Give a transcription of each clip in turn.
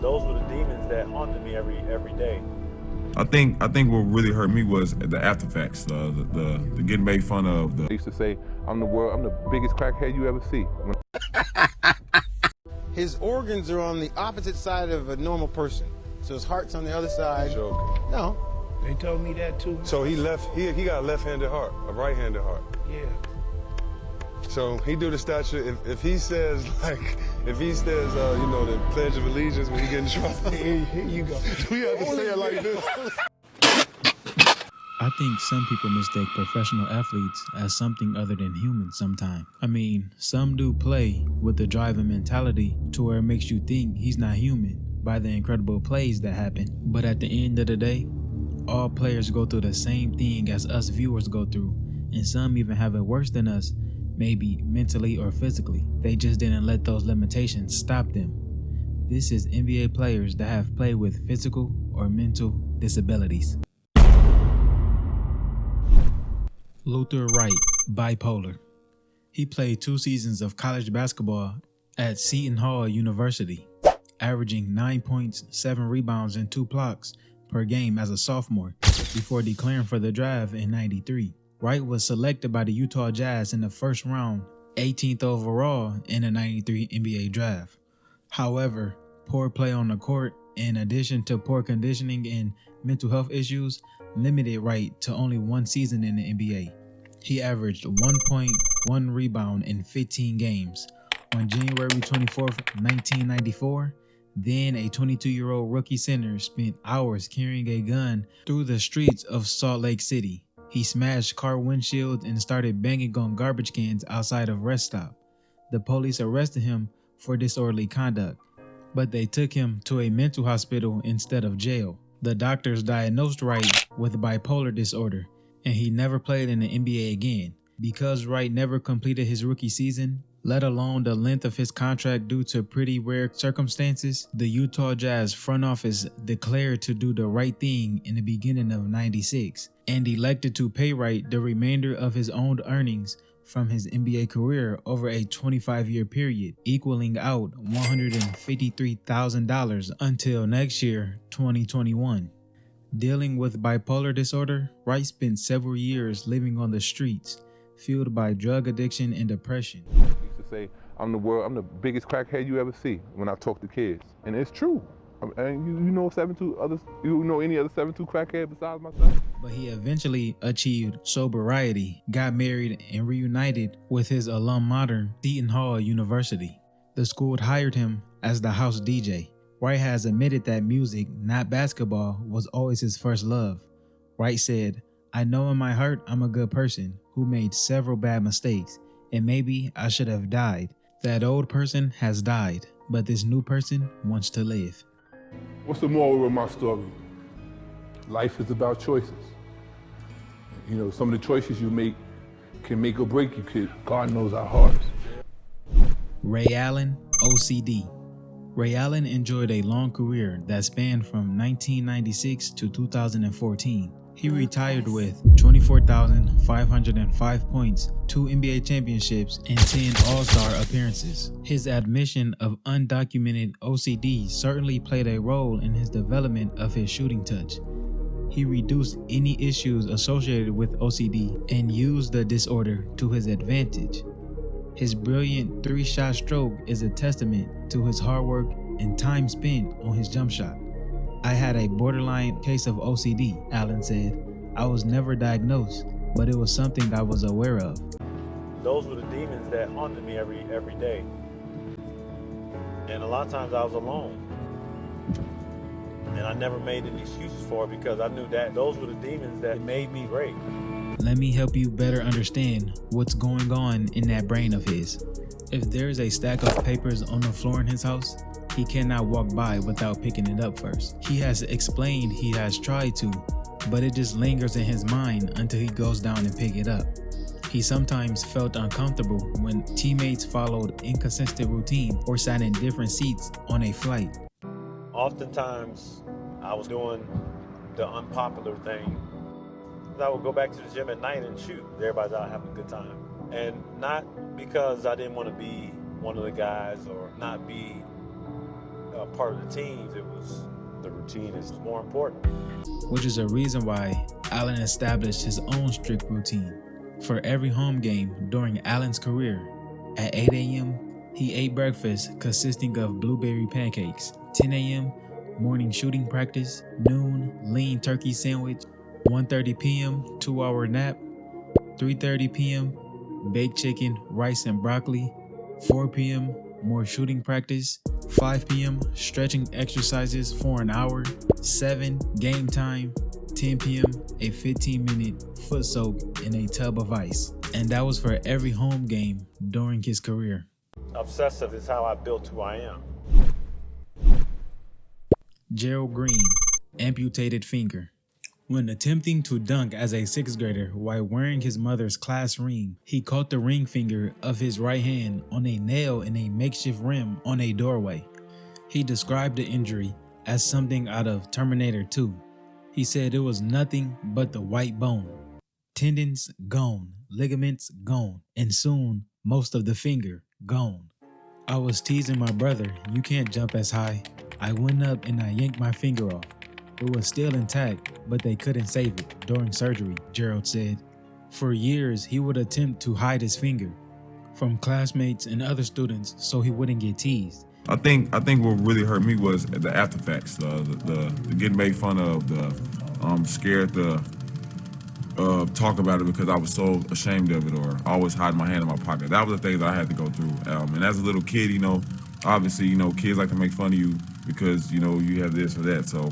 Those were the demons that haunted me every day. I think what really hurt me was the after facts, the getting made fun of. They used to say, I'm the biggest crackhead you ever see. His organs are on the opposite side of a normal person. So his heart's on the other side. Joking. No. They told me that too. So he got a left-handed heart, a right-handed heart. Yeah. So he do the statue. If he says the Pledge of Allegiance when he get in trouble. Here you go. We have to say it like this. I think some people mistake professional athletes as something other than human sometimes. I mean, some do play with the drive and mentality to where it makes you think he's not human by the incredible plays that happen. But at the end of the day, all players go through the same thing as us viewers go through, and some even have it worse than us, maybe mentally or physically. They just didn't let those limitations stop them. This is NBA players that have played with physical or mental disabilities. Luther Wright, bipolar. He played 2 seasons of college basketball at Seton Hall University, averaging 9 points, 7 rebounds, and 2 blocks per game as a sophomore before declaring for the draft in '93. Wright was selected by the Utah Jazz in the first round, 18th overall in the '93 NBA draft. However, poor play on the court, in addition to poor conditioning and mental health issues, limited Wright to only 1 season in the NBA. He averaged 1 point, 1 rebound in 15 games. On January 24th, 1994, then a 22-year-old rookie center spent hours carrying a gun through the streets of Salt Lake City. He smashed car windshields and started banging on garbage cans outside of rest stop. The police arrested him for disorderly conduct, but they took him to a mental hospital instead of jail. The doctors diagnosed Wright with bipolar disorder, and he never played in the NBA again. Because Wright never completed his rookie season, let alone the length of his contract due to pretty rare circumstances, the Utah Jazz front office declared to do the right thing in the beginning of '96 and elected to pay Wright the remainder of his owned earnings from his NBA career over a 25-year period, equaling out $153,000 until next year, 2021. Dealing with bipolar disorder, Wright spent several years living on the streets, fueled by drug addiction and depression. He used to say, I'm the biggest crackhead you ever see when I talk to kids. And it's true. And you know any other 7'2" crackhead besides myself? But he eventually achieved sobriety, got married, and reunited with his alum mater, Seton Hall University. The school hired him as the house DJ. Wright has admitted that music, not basketball, was always his first love. Wright said, I know in my heart I'm a good person who made several bad mistakes, and maybe I should have died. That old person has died, but this new person wants to live. What's the moral of my story? Life is about choices. You know, some of the choices you make can make or break you, kid. God knows our hearts. Ray Allen, OCD. Ray Allen enjoyed a long career that spanned from 1996 to 2014. He retired with 24,505 points, 2 NBA championships, and 10 All-Star appearances. His admission of undocumented OCD certainly played a role in his development of his shooting touch. He reduced any issues associated with OCD and used the disorder to his advantage. His brilliant 3-shot stroke is a testament to his hard work and time spent on his jump shot. I had a borderline case of OCD, Allen said. I was never diagnosed, but it was something I was aware of. Those were the demons that haunted me every day. And a lot of times I was alone. And I never made any excuses for it because I knew that those were the demons that made me great. Let me help you better understand what's going on in that brain of his. If there's a stack of papers on the floor in his house, he cannot walk by without picking it up first. He has explained he has tried to, but it just lingers in his mind until he goes down and pick it up. He sometimes felt uncomfortable when teammates followed inconsistent routine or sat in different seats on a flight. Oftentimes, I was doing the unpopular thing. I would go back to the gym at night and shoot. Everybody's out having a good time. And not because I didn't want to be one of the guys or not be part of the teams, the routine is more important. which is a reason why Allen established his own strict routine. For every home game during Allen's career, at 8 a.m., he ate breakfast consisting of blueberry pancakes. 10 a.m., morning shooting practice. Noon, lean turkey sandwich. 1:30 p.m., 2-hour nap. 3:30 p.m., baked chicken, rice, and broccoli. 4 p.m., more shooting practice. 5 p.m., stretching exercises for an hour. 7, game time. 10 p.m., a 15-minute foot soak in a tub of ice. And that was for every home game during his career. Obsessive is how I built who I am. Gerald Green, amputated finger. When attempting to dunk as a 6th grader while wearing his mother's class ring, he caught the ring finger of his right hand on a nail in a makeshift rim on a doorway. He described the injury as something out of Terminator 2. He said it was nothing but the white bone. Tendons gone, ligaments gone, and soon most of the finger gone. I was teasing my brother, you can't jump as high. I went up and I yanked my finger off. It was still intact, but they couldn't save it during surgery, Gerald said. For years, he would attempt to hide his finger from classmates and other students so he wouldn't get teased. I think what really hurt me was the after facts, the getting made fun of, scared to talk about it because I was so ashamed of it, or always hide my hand in my pocket. That was the things that I had to go through. And as a little kid, obviously, kids like to make fun of you because, you have this or that. So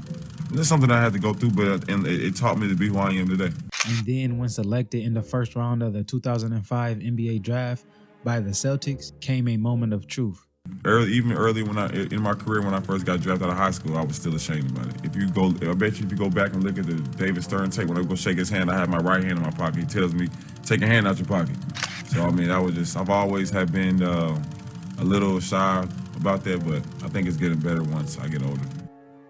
it's something I had to go through, but it taught me to be who I am today. And then when selected in the first round of the 2005 NBA draft by the Celtics, came a moment of truth. Even early in my career, when I first got drafted out of high school, I was still ashamed about it. I bet you if you go back and look at the David Stern tape, when I go shake his hand, I have my right hand in my pocket. He tells me, take your hand out your pocket. So, I've always have been a little shy about that, but I think it's getting better once I get older.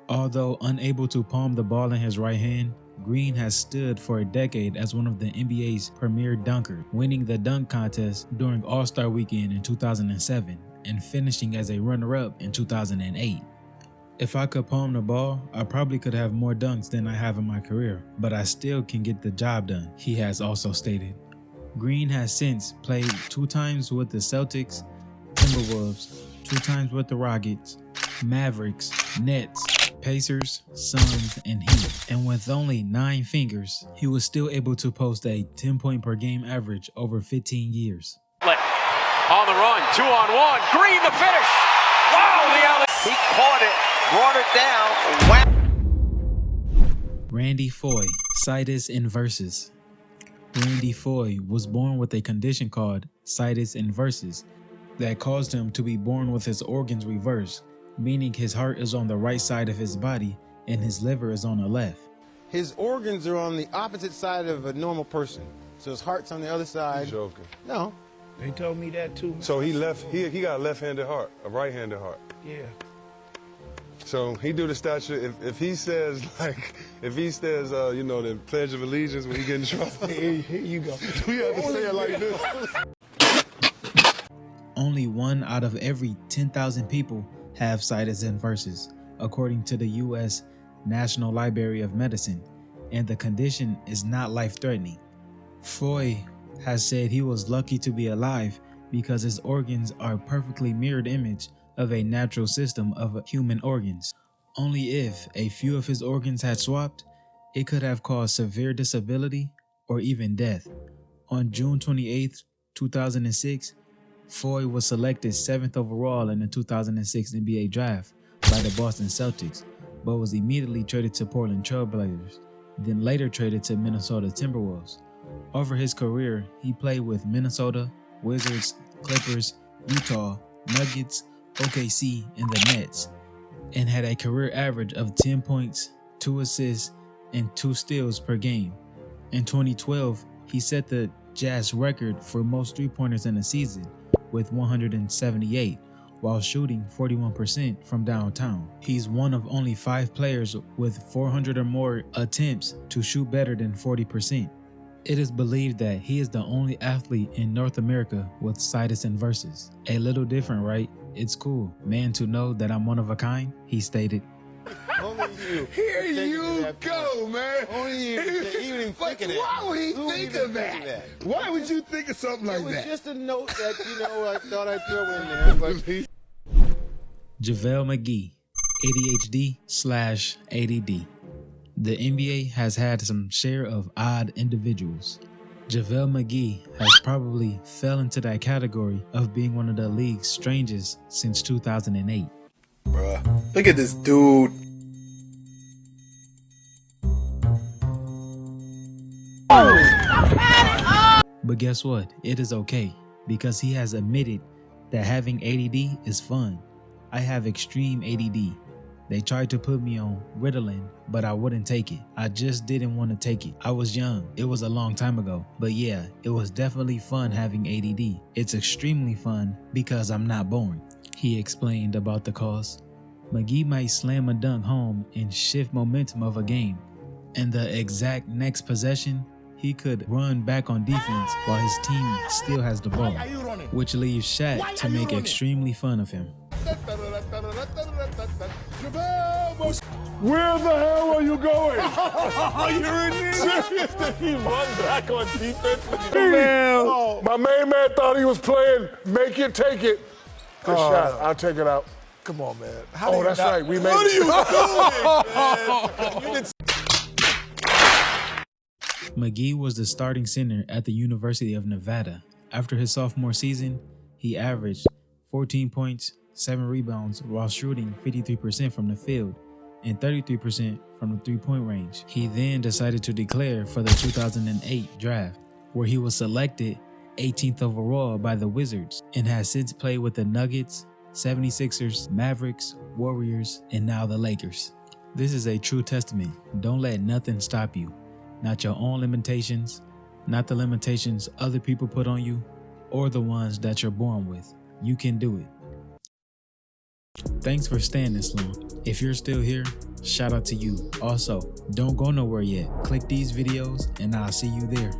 Although unable to palm the ball in his right hand, Green has stood for a decade as one of the NBA's premier dunkers, winning the dunk contest during All-Star Weekend in 2007 and finishing as a runner-up in 2008. If I could palm the ball, I probably could have more dunks than I have in my career, but I still can get the job done, he has also stated. Green has since played 2 times with the Celtics, Timberwolves, 2 times with the Rockets, Mavericks, Nets, Pacers, Suns, and Heat. And with only 9 fingers, he was still able to post a 10-point per game average over 15 years. On the run, 2-on-1, Green the finish. Wow, the alley. He caught it, brought it down. Wow. Randy Foye, situs inversus. Randy Foye was born with a condition called situs inversus that caused him to be born with his organs reversed, meaning his heart is on the right side of his body and his liver is on the left. His organs are on the opposite side of a normal person, so his heart's on the other side. You're joking. No. They told me that too. So he got a left-handed heart, a right-handed heart. Yeah. So he do the statue. If he says the Pledge of Allegiance when he get in trouble, Here you go. we have to say it like this. Only 1 out of every 10,000 people have situs inversus, according to the U.S. National Library of Medicine, and the condition is not life-threatening. Foye has said he was lucky to be alive because his organs are a perfectly mirrored image of a natural system of human organs. Only if a few of his organs had swapped, it could have caused severe disability or even death. On June 28, 2006, Foye was selected 7th overall in the 2006 NBA draft by the Boston Celtics, but was immediately traded to Portland Trail Blazers, then later traded to Minnesota Timberwolves. Over his career, he played with Minnesota, Wizards, Clippers, Utah, Nuggets, OKC, and the Nets, and had a career average of 10 points, 2 assists, and 2 steals per game. In 2012, he set the Jazz record for most three-pointers in a season with 178, while shooting 41% from downtown. He's one of only 5 players with 400 or more attempts to shoot better than 40%. It is believed that he is the only athlete in North America with situs inversus. A little different, right? It's cool, man, to know that I'm one of a kind, he stated. Only you. Here you go, man. Only you. He didn't think of that. Why would he Who think even of that? Why would you think of something like It was that? just a note that, you know, I thought I'd throw in there. But Jalen Magee, ADHD/ADD. The NBA has had some share of odd individuals. Jalen Magee has probably fell into that category of being one of the league's strangest since 2008. Bruh, look at this dude. But guess what? It is okay, because he has admitted that having ADD is fun. I have extreme ADD. They tried to put me on Ritalin, but I wouldn't take it. I just didn't want to take it. I was young. It was a long time ago. But yeah, it was definitely fun having ADD. It's extremely fun because I'm not boring. He explained about the cause. Magee might slam a dunk home and shift momentum of a game. And the exact next possession, he could run back on defense while his team still has the ball, which leaves Shaq to make extremely fun of him. Where the hell are you going? You're in there. Seriously, he runs back on defense. My main man thought he was playing make it, take it. Good shot. I'll take it out. Come on, man. That's right. We made What it. are you doing, man? Magee was the starting center at the University of Nevada. After his sophomore season, he averaged 14 points, 7 rebounds while shooting 53% from the field and 33% from the three-point range. He then decided to declare for the 2008 draft, where he was selected 18th overall by the Wizards and has since played with the Nuggets, 76ers, Mavericks, Warriors, and now the Lakers. This is a true testament. Don't let nothing stop you. Not your own limitations, not the limitations other people put on you, or the ones that you're born with. You can do it. Thanks for staying this long. If you're still here, shout out to you. Also, don't go nowhere yet. Click these videos and I'll see you there.